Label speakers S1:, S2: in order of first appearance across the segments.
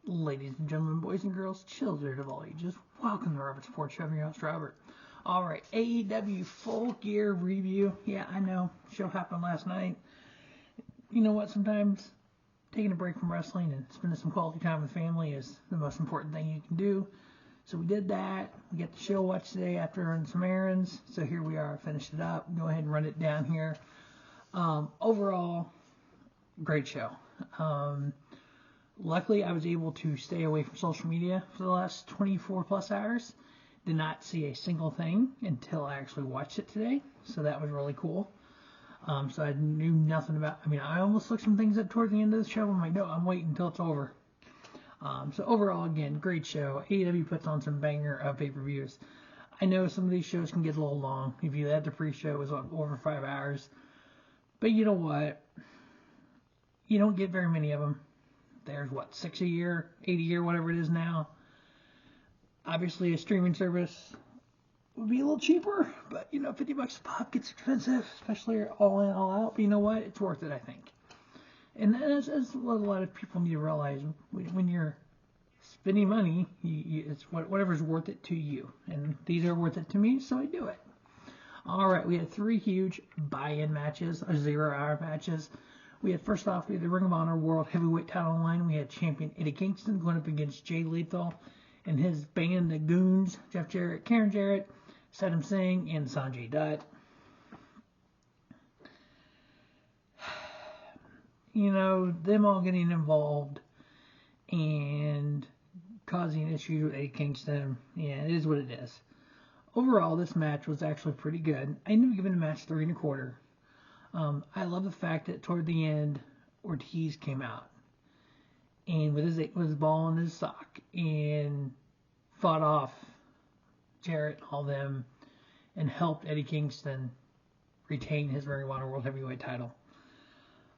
S1: Ladies and gentlemen, boys and girls, children of all ages, welcome to Robert Sports Show. I'm your host, Robert. Alright, AEW Full Gear Review. Yeah, I know, show happened last night. You know what, sometimes taking a break from wrestling and spending some quality time with family is the most important thing you can do. So we did that. We got the show watched today after running some errands. So here we are, finished it up. Go ahead and run it down here. Overall, great show. Luckily, I was able to stay away from social media for the last 24 plus hours. Did not see a single thing until I actually watched it today. So that was really cool. So I knew nothing about, I almost looked some things up toward the end of the show. I'm like, no, I'm waiting until it's over. So overall, again, great show. AEW puts on some banger pay-per-views. I know some of these shows can get a little long. If you had the pre-show, it was over 5 hours. But you know what? You don't get very many of them. There's 6 a year, 8 a year, whatever it is now. Obviously, a streaming service would be a little cheaper, but $50 a pop gets expensive, especially all in, all out. But you know what? It's worth it, I think. And as a lot of people need to realize, when you're spending money, it's whatever's worth it to you. And these are worth it to me, so I do it. All right, we had 3 huge buy-in matches, or 0-hour matches. First off, we had the Ring of Honor World Heavyweight title on the line. We had champion Eddie Kingston going up against Jay Lethal and his band of goons, Jeff Jarrett, Karen Jarrett, Satnam Singh, and Sonjay Dutt. Them all getting involved and causing issues with Eddie Kingston. Yeah, it is what it is. Overall, this match was actually pretty good. I ended up giving the match 3 1/4. I love the fact that toward the end, Ortiz came out and with his ball in his sock and fought off Jarrett and all them and helped Eddie Kingston retain his Ring of Honor World Heavyweight title.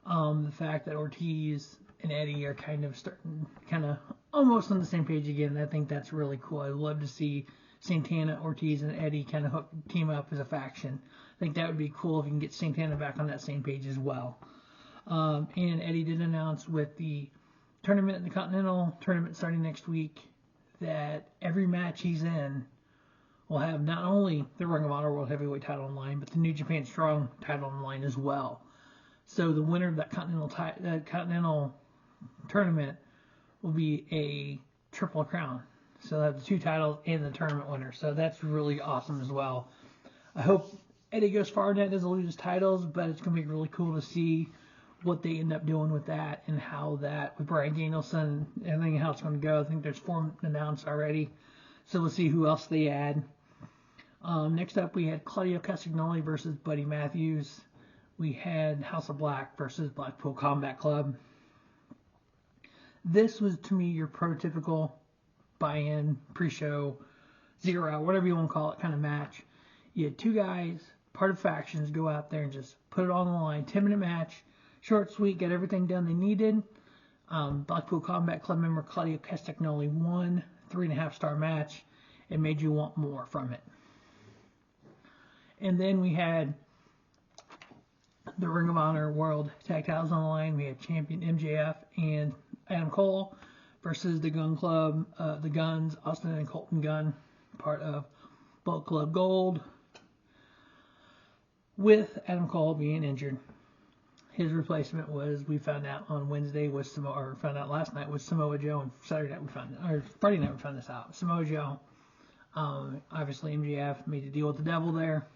S1: The fact that Ortiz and Eddie are kind of almost on the same page again, I think that's really cool. I'd love to see Santana, Ortiz, and Eddie kind of team up as a faction. I think that would be cool if you can get Santana back on that same page as well. And Eddie did announce with the tournament, the Continental tournament starting next week, that every match he's in will have not only the Ring of Honor World Heavyweight title on line, but the New Japan Strong title on line as well. So the winner of that Continental tournament will be a Triple Crown. So they have the 2 titles and the tournament winner. So that's really awesome as well. I hope Eddie goes far in that, doesn't lose his titles, but it's going to be really cool to see what they end up doing with that and how that, with Bryan Danielson and everything, how it's going to go. I think there's 4 announced already. So we'll see who else they add. Next up, we had Claudio Castagnoli versus Buddy Matthews. We had House of Black versus Blackpool Combat Club. This was, to me, your prototypical buy-in, pre-show, 0-hour, whatever you want to call it, kind of match. You had 2 guys, part of factions, go out there and just put it all on the line. 10-minute match, short, sweet, got everything done they needed. Blackpool Combat Club member Claudio Castagnoli won, 3.5-star match. It made you want more from it. And then we had the Ring of Honor World Tag Titles on the line. We had champion MJF and Adam Cole versus the Gunn Club, the Guns, Austin and Colten Gunn, part of Bullet Club Gold, with Adam Cole being injured. His replacement was, we found out on Wednesday, was found out last night, was Samoa Joe, and Friday night we found this out. Samoa Joe. Obviously MJF made a deal with the devil there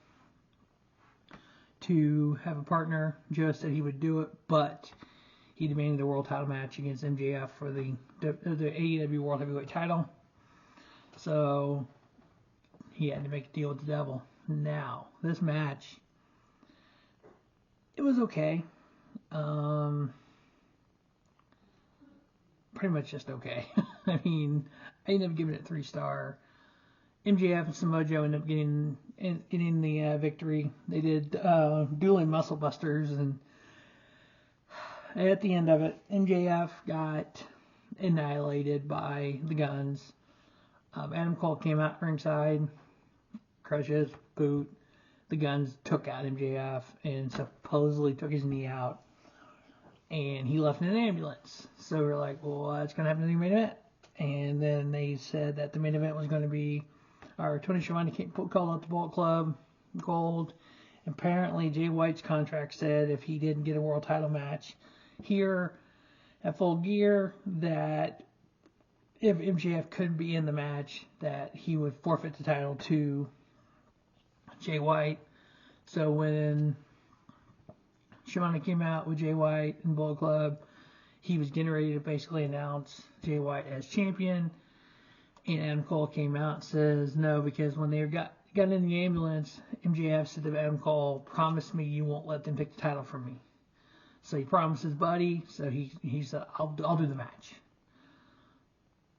S1: to have a partner. Joe said he would do it, but he demanded the world title match against MJF for the AEW World Heavyweight title. So he had to make a deal with the devil. Now, this match, it was okay. Pretty much just okay. I ended up giving it 3-star. MJF and Samoa Joe ended up getting the victory. They did dueling muscle busters, and at the end of it, MJF got annihilated by the Guns. Adam Cole came out ringside, crushes, boot. The Guns took out MJF and supposedly took his knee out. and he left in an ambulance. So we're like, well, what's going to happen to the main event? And then they said that the main event was going to be Tony Schiavone called out the Bullet Club Gold. Apparently, Jay White's contract said if he didn't get a world title match here at Full Gear, that if MJF couldn't be in the match, that he would forfeit the title to Jay White. So when Schiavone came out with Jay White and Bullet Club, he was getting ready to basically announce Jay White as champion. And Adam Cole came out and says no, because when they got in the ambulance, MJF said to Adam Cole, promise me you won't let them take the title from me. So he promised his buddy, so he said, I'll do the match.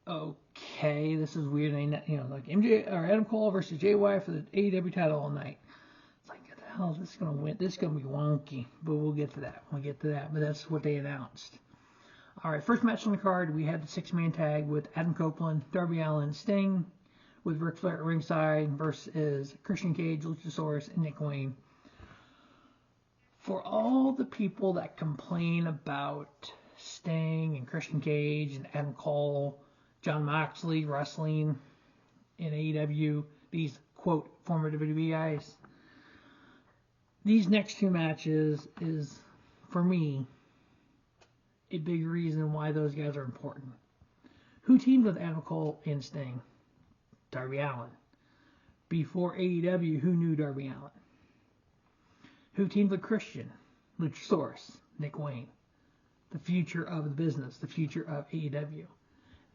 S1: Okay, this is weird. Like Adam Cole versus Jay White for the AEW title all night. It's like, what the hell is this going to win? This is going to be wonky, but we'll get to that. But that's what they announced. All right, first match on the card, we had the six-man tag with Adam Copeland, Darby Allin, Sting, with Ric Flair at ringside versus Christian Cage, Luchasaurus, and Nick Wayne. For all the people that complain about Sting and Christian Cage and Adam Cole, Jon Moxley wrestling in AEW, these, quote, former WWE guys, these next two matches is, for me, a big reason why those guys are important. Who teamed with Adam Cole and Sting? Darby Allin. Before AEW, who knew Darby Allin? Who teamed with Christian? Luchasaurus, Nick Wayne. The future of the business, the future of AEW.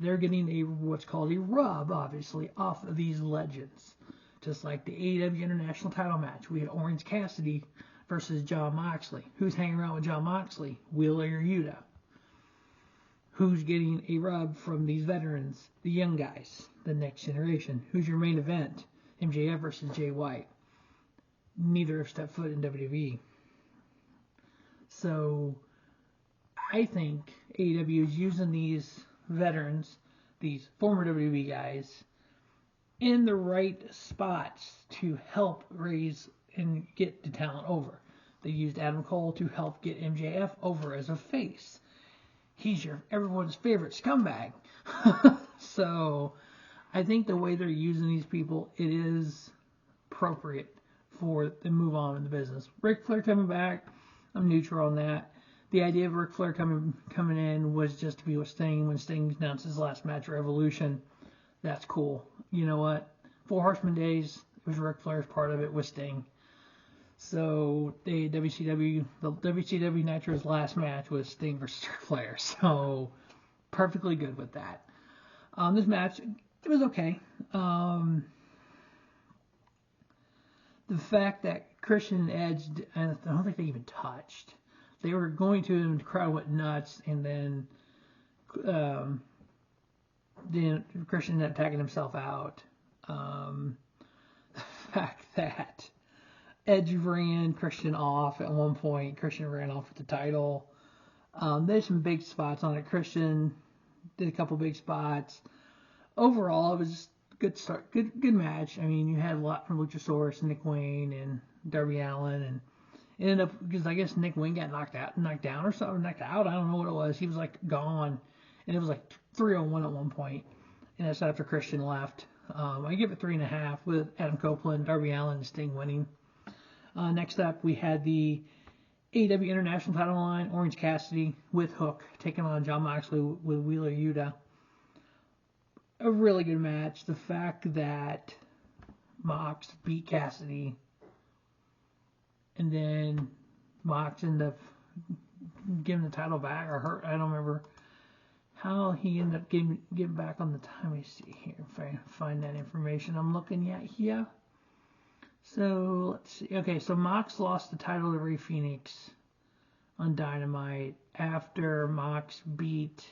S1: They're getting what's called a rub, obviously, off of these legends. Just like the AEW International title match. We had Orange Cassidy versus Jon Moxley. Who's hanging around with Jon Moxley? Wheeler Yuta. Who's getting a rub from these veterans? The young guys, the next generation. Who's your main event? MJF versus Jay White. Neither have stepped foot in WWE. So, I think AEW is using these veterans, these former WWE guys, in the right spots to help raise and get the talent over. They used Adam Cole to help get MJF over as a face. He's everyone's favorite scumbag. So, I think the way they're using these people, it is appropriate for the move on in the business. Ric Flair coming back, I'm neutral on that. The idea of Ric Flair coming in was just to be with Sting when Sting announced his last match at Revolution. That's cool. You know what? 4 Horsemen days, it was Ric Flair's part of it with Sting. So the WCW Nitro's last match was Sting versus Ric Flair. So perfectly good with that. This match, it was okay. The fact that Christian and Edge, I don't think they even touched. They were going to, and the crowd went nuts, and then Christian ended up tagging himself out. The fact that Edge ran Christian off at one point. Christian ran off with the title. There's some big spots on it. Christian did a couple big spots. Overall, it was just a good start, good match. I mean, you had a lot from Luchasaurus, Nick Wayne, and Darby Allin, and it ended up because I guess Nick Wayne got knocked down or something, knocked out. I don't know what it was. He was like gone, and it was like 3-on-1 at one point, and that's after Christian left. I give it 3.5 with Adam Copeland, Darby Allin, and Sting winning. Next up, we had the AEW International title line, Orange Cassidy with Hook taking on Jon Moxley with Wheeler Yuta. A really good match. The fact that Mox beat Cassidy and then Mox ended up giving the title back, or hurt. I don't remember how he ended up getting back on the time. Let me see here if I find that information I'm looking at here. So, let's see. Okay, so Mox lost the title to Rey Fenix on Dynamite after Mox beat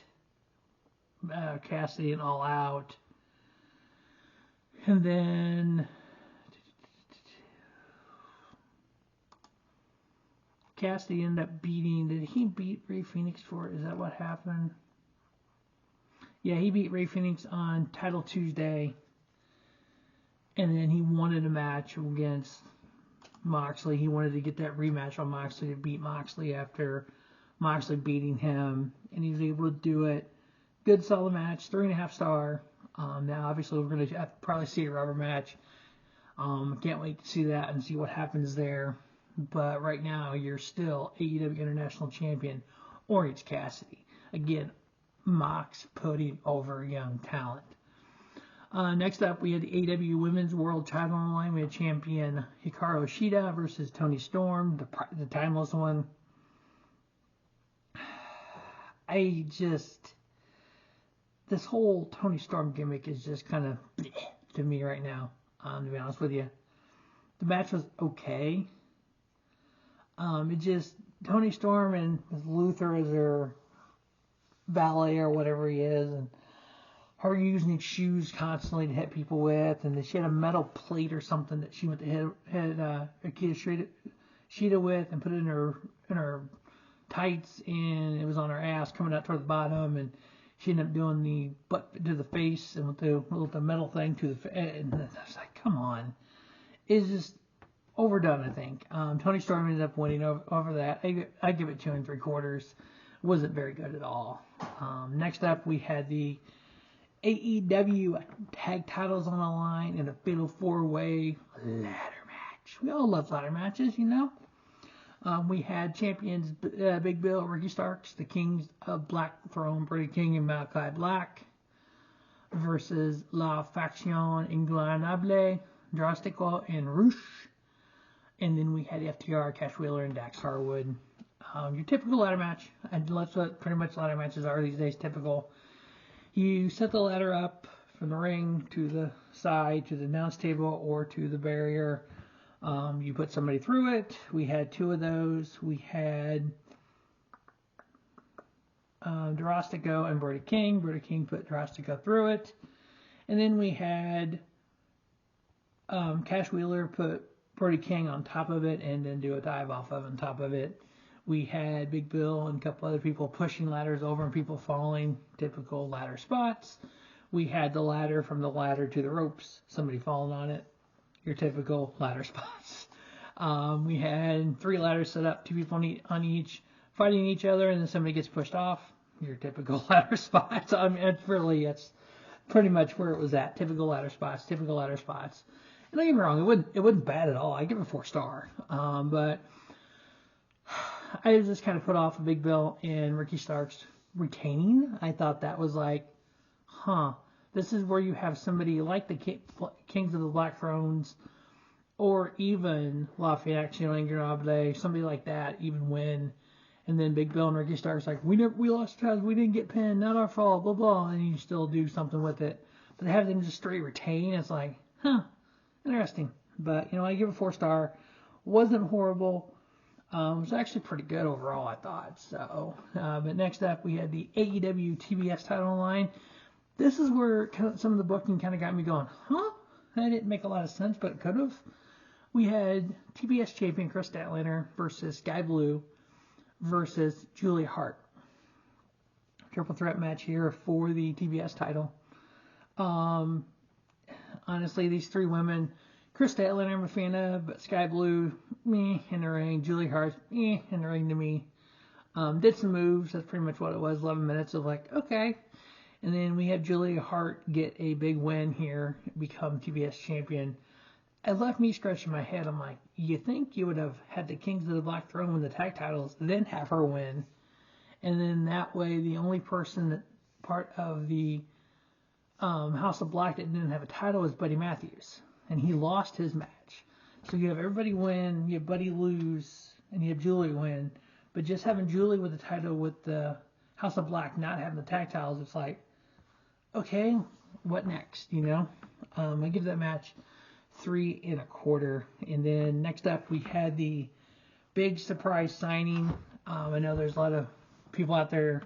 S1: Cassidy and All Out. And then Cassidy ended up beating, did he beat Rey Fenix for it? Is that what happened? Yeah, he beat Rey Fenix on Title Tuesday. And then he wanted a match against Moxley. He wanted to get that rematch on Moxley to beat Moxley after Moxley beating him, and he was able to do it. Good solid match, 3.5 star. Now obviously we're going to probably see a rubber match. Can't wait to see that and see what happens there. But right now you're still AEW International Champion Orange Cassidy. Again, Mox putting over young talent. Next up, we had the AEW Women's World Title on the line. We had champion Hikaru Shida versus Toni Storm, the timeless one. This whole Toni Storm gimmick is just kind of to me right now, to be honest with you. The match was okay. Toni Storm and Lutha as her valet or whatever he is, and her using his shoes constantly to hit people with, and she had a metal plate or something that she went to hit Shida with and put it in her tights, and it was on her ass coming out toward the bottom, and she ended up doing the butt to the face and with the metal thing to the face, and I was like, come on. It's just overdone, I think. Toni Storm ended up winning over that. I give it 2 3/4. Wasn't very good at all. Next up, we had the AEW tag titles on the line in a fatal 4-way ladder match. We all love ladder matches, you know. We had champions Big Bill, Ricky Starks, the Kings of Black Throne, Brody King and Malakai Black, versus La Faccion, Ingobernable, Dralistico, and Roosh. And then we had FTR, Cash Wheeler, and Dax Harwood. Your typical ladder match, and that's what pretty much ladder matches are these days, typical. You set the ladder up from the ring to the side, to the announce table, or to the barrier. You put somebody through it. We had 2 of those. We had Dralistico and Brody King. Brody King put Dralistico through it. And then we had Cash Wheeler put Brody King on top of it and then do a dive off of on top of it. We had Big Bill and a couple other people pushing ladders over and people falling, typical ladder spots. We had the ladder from the ladder to the ropes, somebody falling on it, your typical ladder spots. We had 3 ladders set up, 2 people on each, fighting each other, and then somebody gets pushed off, your typical ladder spots. I mean, it's pretty much where it was at, typical ladder spots. And don't get me wrong, it wasn't bad at all. I give it a 4 star. But I was just kind of put off of Big Bill and Ricky Starks retaining. I thought that was like, this is where you have somebody like the Kings of the Black Thrones, or even La Faccion, Ingobernable, somebody like that, even win. And then Big Bill and Ricky Starks like, we lost because we didn't get pinned, not our fault, blah blah, and you still do something with it. But to have them just straight retain, it's like, interesting. But I give it a 4 star. Wasn't horrible. It was actually pretty good overall, I thought. So, but next up, we had the AEW TBS title line. This is where some of the booking kind of got me going, That didn't make a lot of sense, but it could have. We had TBS champion Chris Statlander versus Sky Blue versus Julia Hart. Triple threat match here for the TBS title. Honestly, these 3 women, Chris Statlander I'm a fan of, but Sky Blue, meh in the ring. Julia Hart, in the ring to me. Did some moves, that's pretty much what it was, 11 minutes of like, okay. And then we have Julia Hart get a big win here, become TBS champion. It left me scratching my head. I'm like, you think you would have had the Kings of the Black Throne win the tag titles, then have her win. And then that way, the only person that part of the House of Black that didn't have a title was Buddy Matthews. And he lost his match. So you have everybody win, you have Buddy lose, and you have Julie win. But just having Julie with the title with the House of Black not having the tag titles, it's like, okay, what next, I give that match 3 1/4. And then next up, we had the big surprise signing. I know there's a lot of people out there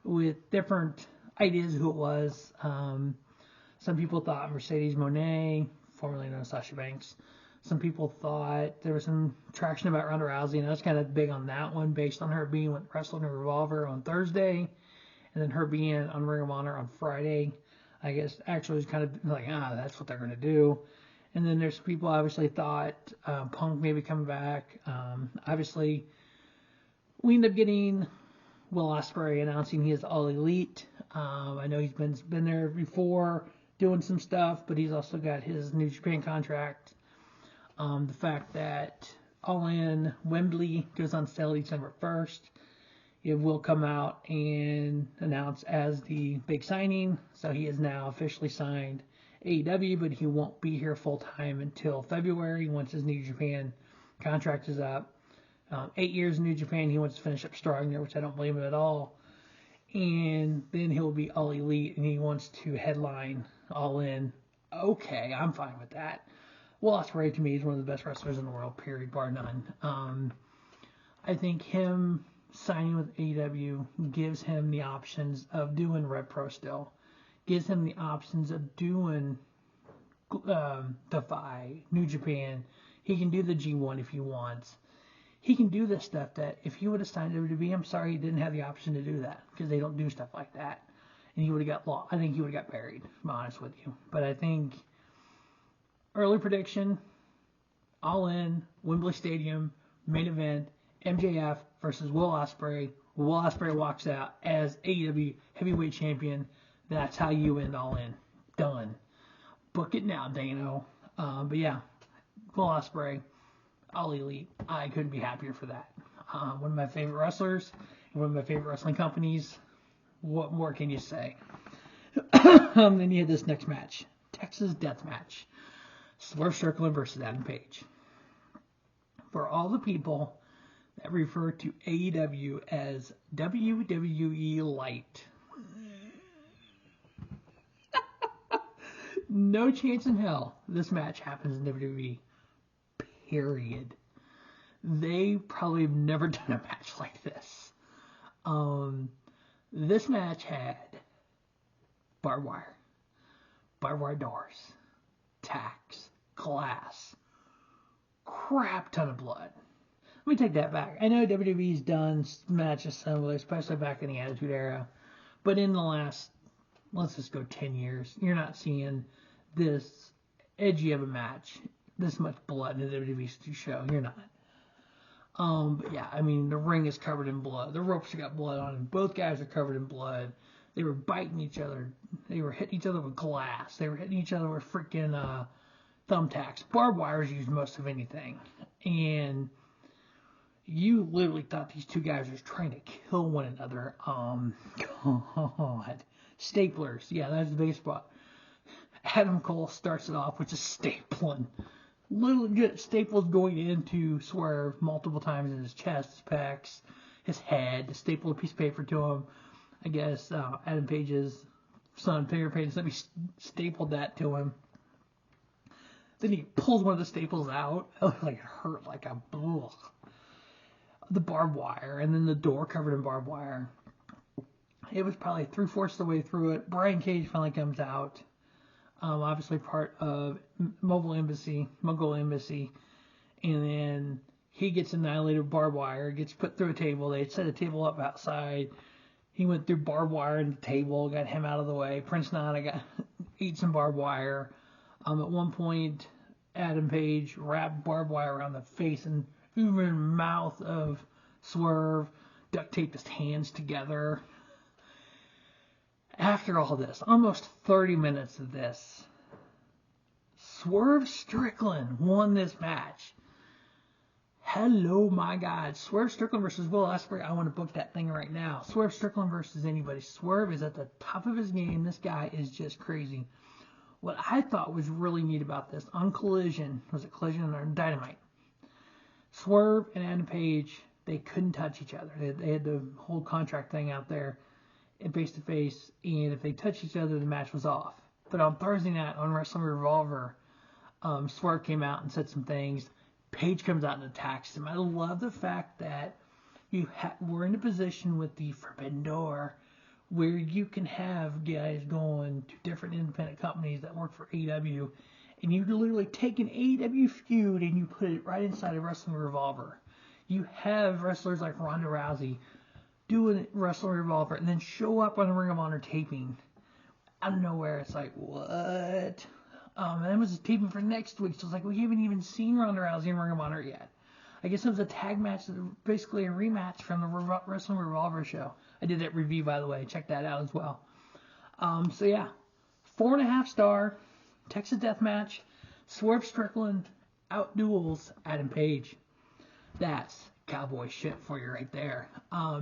S1: with different ideas who it was. Some people thought Mercedes Moné, formerly known as Sasha Banks. Some people thought there was some traction about Ronda Rousey, and I was kind of big on that one based on her being wrestling a Revolver on Thursday, and then her being on Ring of Honor on Friday. I guess actually it was kind of like, that's what they're going to do. And then there's people obviously thought Punk maybe coming back. Obviously, we ended up getting Will Ospreay announcing he is All Elite. I know he's been there before doing some stuff, but he's also got his New Japan contract. The fact that Allin Wembley goes on sale December 1st. It will come out and announce as the big signing. So he is now officially signed AEW, but he won't be here full time until February once his New Japan contract is up. 8 years in New Japan, he wants to finish up strong there, which I don't blame him at all. And then he'll be All Elite, and he wants to headline All In. Okay, I'm fine with that. Will Ospreay, to me, is one of the best wrestlers in the world, period, bar none. I think him signing with AEW gives him the options of doing Rev Pro still. Gives him the options of doing Defy, New Japan. He can do the G1 if he wants. He can do this stuff that if he would have signed WWE, I'm sorry he didn't have the option to do that because they don't do stuff like that. And he would have got lost. I think he would have got buried, to be honest with you. But I think early prediction, All In, Wembley Stadium, main event, MJF versus Will Ospreay. Will Ospreay walks out as AEW heavyweight champion. That's how you end All In. Done. Book it now, Dano. But yeah, Will Ospreay, All Elite. I couldn't be happier for that. One of my favorite wrestlers, one of my favorite wrestling companies. What more can you say? Then you had this next match, Texas Death Match. Swerve Strickland versus Adam Page. For all the people that refer to AEW as WWE Light, no chance in hell this match happens in WWE. Period. They probably have never done a match like this. This match had barbed wire doors, tacks, glass, crap ton of blood. Let me take that back. I know WWE's done matches similar, especially back in the Attitude Era, but in the last, let's just go 10 years, you're not seeing this edgy of a match, this much blood in the WWE show. You're not. But yeah, I mean, the ring is covered in blood. The ropes have got blood on them. Both guys are covered in blood. They were biting each other. They were hitting each other with glass. They were hitting each other with freaking thumbtacks. Barbed wire is used most of anything. And you literally thought these two guys were trying to kill one another. God. Staplers. Yeah, that's the biggest spot. Adam Cole starts it off with just stapling. Literally staples going into Swerve multiple times in his chest, his pecs, his head. Staple a piece of paper to him. I guess Adam Page's son, Finger Page, stapled that to him. Then he pulls one of the staples out. It looked like it hurt like a ugh. The barbed wire, and then the door covered in barbed wire. It was probably 3/4 of the way through it. Brian Cage finally comes out. Obviously part of Mogul Embassy, and then he gets annihilated with barbed wire, gets put through a table. They set a table up outside. He went through barbed wire in the table, got him out of the way. Prince Nana ate some barbed wire. At one point, Adam Page wrapped barbed wire around the face and even mouth of Swerve, duct taped his hands together. After all this, almost 30 minutes of this, Swerve Strickland won this match. Hello, my God. Swerve Strickland versus Will Ospreay. I want to book that thing right now. Swerve Strickland versus anybody. Swerve is at the top of his game. This guy is just crazy. What I thought was really neat about this, on Collision, was it Collision or Dynamite? Swerve and Adam Page, they couldn't touch each other. They had the whole contract thing out there face to face, and if they touched each other, the match was off. But on Thursday night on Wrestling Revolver, Swerve came out and said some things. Page comes out and attacks him. I love the fact that we're in a position with the Forbidden Door where you can have guys going to different independent companies that work for AEW, and you literally take an AEW feud and you put it right inside of Wrestling Revolver. You have wrestlers like Ronda Rousey doing Wrestling Revolver and then show up on the Ring of Honor taping out of nowhere. It's like, what? And it was a taping for next week, so it's like, we haven't even seen Ronda Rousey in Ring of Honor yet. I guess it was a tag match, basically a rematch from the Wrestling Revolver show. I did that review, by the way. Check that out as well. So yeah, 4.5 star Texas Death Match. Swerve Strickland outduels Adam Page. That's cowboy shit for you right there.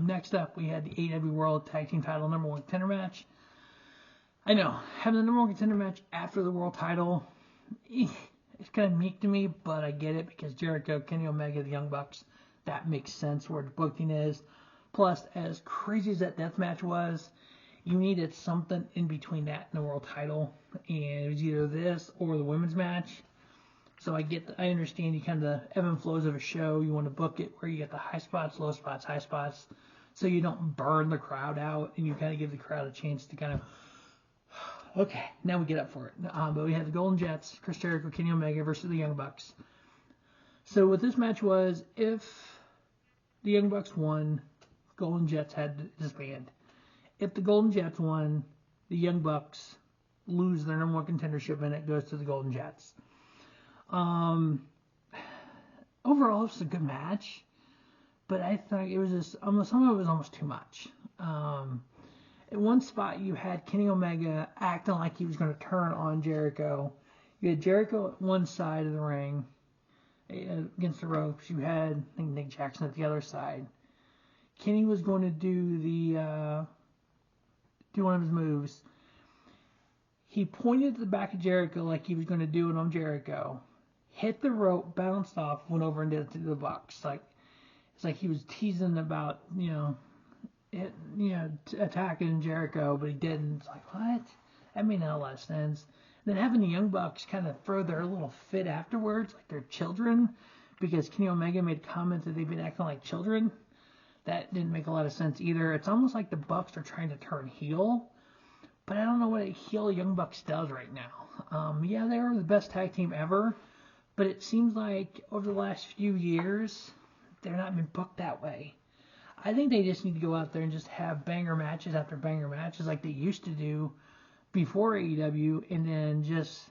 S1: Next up, we had the AEW World Tag Team Title number 1 contender match. I know, having the number 1 contender match after the world title, it's kind of meek to me, but I get it because Jericho, Kenny Omega, the Young Bucks, that makes sense where the booking is. Plus, as crazy as that death match was, you needed something in between that and the world title, and it was either this or the women's match. So I understand you kind of the ebb and flows of a show. You want to book it where you get the high spots, low spots, high spots, so you don't burn the crowd out, and you kind of give the crowd a chance to kind of, okay, now we get up for it. But we had the Golden Jets, Chris Jericho, Kenny Omega versus the Young Bucks. So what this match was, if the Young Bucks won, Golden Jets had to disband. If the Golden Jets won, the Young Bucks lose their number 1 contendership, and it goes to the Golden Jets. Overall, it was a good match, but I thought it was just some of it was almost too much. At one spot, you had Kenny Omega acting like he was going to turn on Jericho. You had Jericho at one side of the ring against the ropes. You had, I think, Nick Jackson at the other side. Kenny was going to do one of his moves. He pointed to the back of Jericho like he was going to do it on Jericho. Hit the rope, bounced off, went over and did it to the Bucks. It's like he was teasing about, attacking Jericho, but he didn't. It's like, what? That made not a lot of sense. And then having the Young Bucks kind of throw their little fit afterwards, like they're children, because Kenny Omega made comments that they've been acting like children. That didn't make a lot of sense either. It's almost like the Bucks are trying to turn heel, but I don't know what a heel Young Bucks does right now. Yeah, they were the best tag team ever, but it seems like over the last few years, they're not been booked that way. I think they just need to go out there and just have banger matches after banger matches like they used to do before AEW, and then just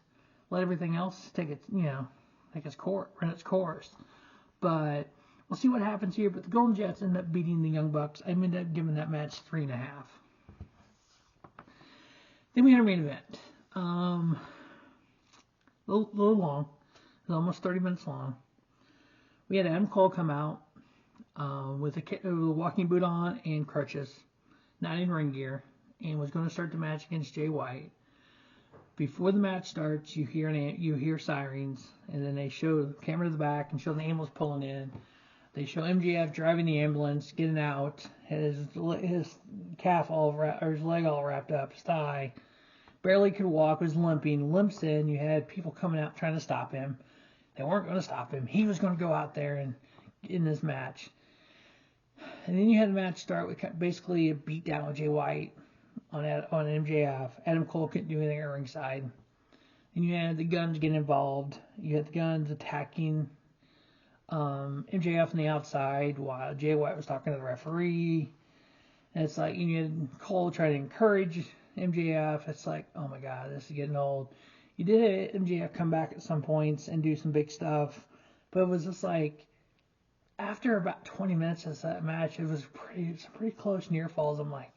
S1: let everything else take its, run its course. But we'll see what happens here. But the Golden Jets end up beating the Young Bucks. I ended up giving that match 3.5. Then we had a main event. A little long. It was almost 30 minutes long. We had Adam Cole come out with a walking boot on and crutches, not in ring gear, and was going to start the match against Jay White. Before the match starts, you hear sirens, and then they show the camera to the back and show the ambulance pulling in. They show MJF driving the ambulance, getting out, his calf or his leg all wrapped up, his thigh. Barely could walk, was limping, limps in. You had people coming out trying to stop him. They weren't going to stop him. He was going to go out there and in this match. And then you had the match start with basically a beat down with Jay White on MJF. Adam Cole couldn't do anything at ringside. And you had the Guns getting involved. You had the Guns attacking MJF on the outside while Jay White was talking to the referee. And it's like you had Cole trying to encourage MJF. It's like, oh my God, this is getting old. You did MJF come back at some points and do some big stuff, but it was just like after about 20 minutes of that match, it was pretty close near falls. I'm like,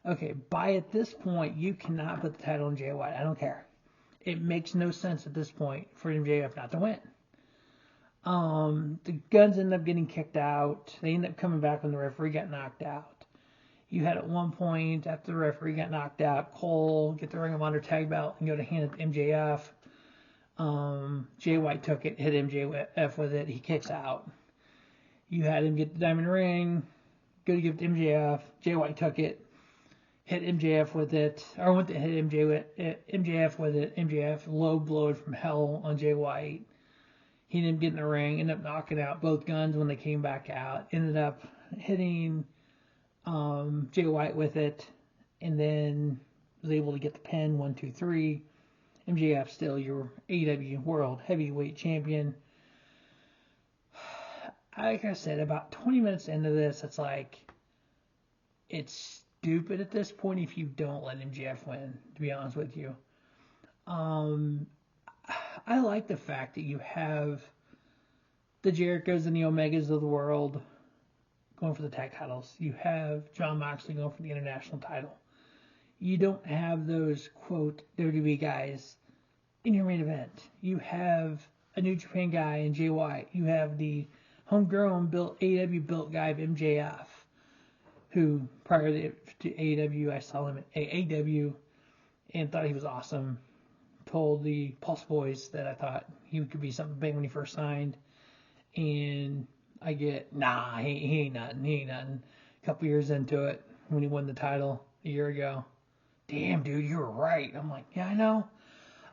S1: okay, at this point, you cannot put the title on Jay White. I don't care. It makes no sense at this point for MJF not to win. The Guns ended up getting kicked out. They ended up coming back when the referee got knocked out. You had at one point, after the referee got knocked out, Cole get the Ring of Honor tag belt and go to hand it to MJF. Jay White took it, hit MJF with it. He kicks out. You had him get the diamond ring, go to give it to MJF. Jay White took it, hit MJF with it, or went to hit MJF with it. MJF low blowed from hell on Jay White. He ended up getting the ring, ended up knocking out both Guns when they came back out. Ended up hitting Jay White with it, and then was able to get the pin 1, 2, 3. MJF still your AEW World Heavyweight Champion. Like I said, about 20 minutes into this, it's like it's stupid at this point if you don't let MJF win, to be honest with you. I like the fact that you have the Jerichos and the Omegas of the world going for the tag titles. You have Jon Moxley going for the international title. You don't have those, quote, WWE guys in your main event. You have a New Japan guy in Jay White. You have the homegrown AEW built guy of MJF, who prior to AEW, I saw him at AEW and thought he was awesome. Told the Pulse Boys that I thought he could be something big when he first signed. And I get, nah, he ain't nothing. He ain't nothing. A couple years into it, when he won the title a year ago, damn, dude, you were right. I'm like, yeah, I know.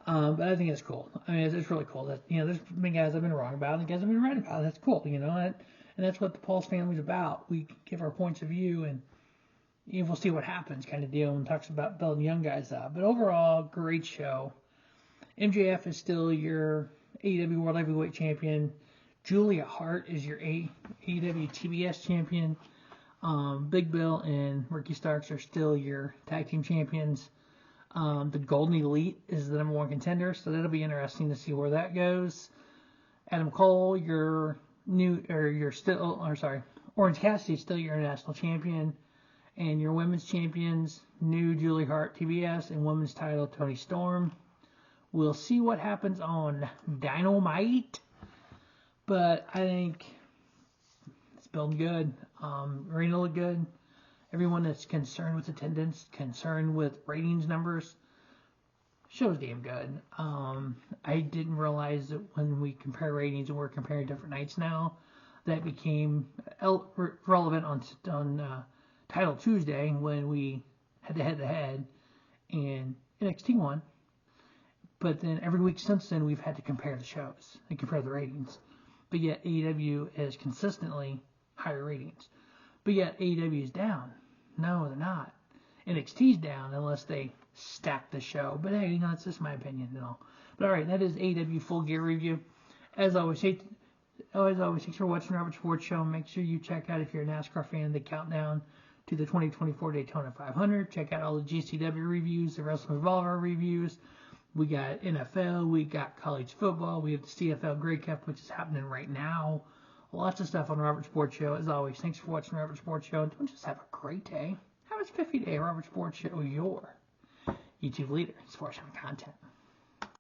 S1: But I think it's cool. I mean, it's really cool that, there's been guys I've been wrong about and guys I've been right about. That's cool, and that's what the Pulse family's about. We give our points of view and we'll see what happens, kind of deal, and talks about building young guys up. But overall, great show. MJF is still your AEW World Heavyweight Champion. Julia Hart is your AEW TBS Champion. Big Bill and Ricky Starks are still your Tag Team Champions. The Golden Elite is the number one contender, so that'll be interesting to see where that goes. Adam Cole, Orange Cassidy is still your international champion, and your women's champions, new Julia Hart TBS, and women's title Toni Storm. We'll see what happens on Dynamite, but I think it's building good. Arena looked good. Everyone that's concerned with attendance, concerned with ratings numbers, show's damn good. I didn't realize that when we compare ratings and we're comparing different nights now, that became relevant on Title Tuesday when we had the head-to-head and NXT won. But then every week since then, we've had to compare the shows and compare the ratings. But yet AEW is consistently higher ratings. But yet AEW is down. No, they're not. NXT's down unless they stack the show. But hey, that's just my opinion and all. But alright, that is AEW Full Gear Review. As always, thanks for watching Robert Sports Show. Make sure you check out, if you're a NASCAR fan, the countdown to the 2024 Daytona 500. Check out all the GCW reviews, the Wrestling Revolver reviews. We got NFL, we got college football, we have the CFL Grey Cup, which is happening right now. Lots of stuff on Robert Sports Show. As always, thanks for watching Robert Sports Show. Don't just have a great day. Have a spiffy day. Robert Sports Show, your YouTube leader in sports content.